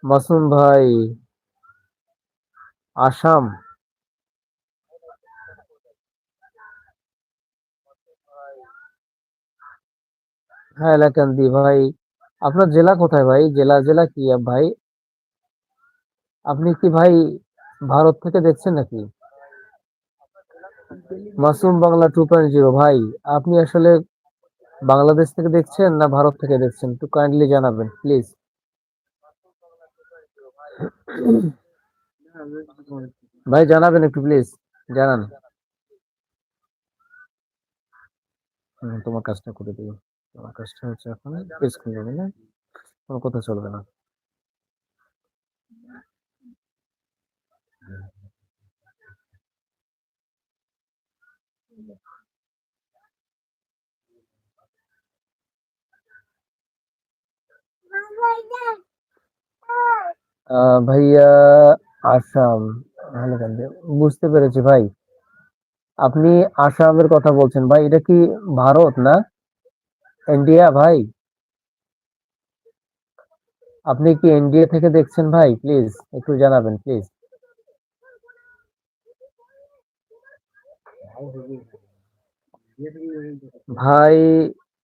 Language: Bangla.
মাসুম ভাই, আসাম। হ্যাঁ, এলাকান্দি ভাই। আপনার জেলা কোথায় ভাই? জেলা জেলা কি ভাই? আপনি কি ভাই ভারত থেকে দেখছেন নাকি? মাসুম বাংলা 2.0 ভাই। আপনি আসলে বাংলাদেশ থেকে দেখছেন না ভারত থেকে দেখছেন? একটু কাইন্ডলি জানাবেন প্লিজ। ভাই জানাবেন একটু প্লিজ, জানান। তোমার কাজটা করে দিও। তোমার কাজটা হচ্ছে এখন পেজ খুলে যাবে না, কোনো কথা চলবে না। ভাইয়া, আসাম, হাইলাকান্দি, বুঝতে পেরেছি ভাই। আপনি আসামের কথা বলছেন ভাই, এটা কি ভারত না ইন্ডিয়া ভাই? আপনি কি ইন্ডিয়া থেকে দেখছেন ভাই? প্লিজ একটু জানাবেন প্লিজ। ভাই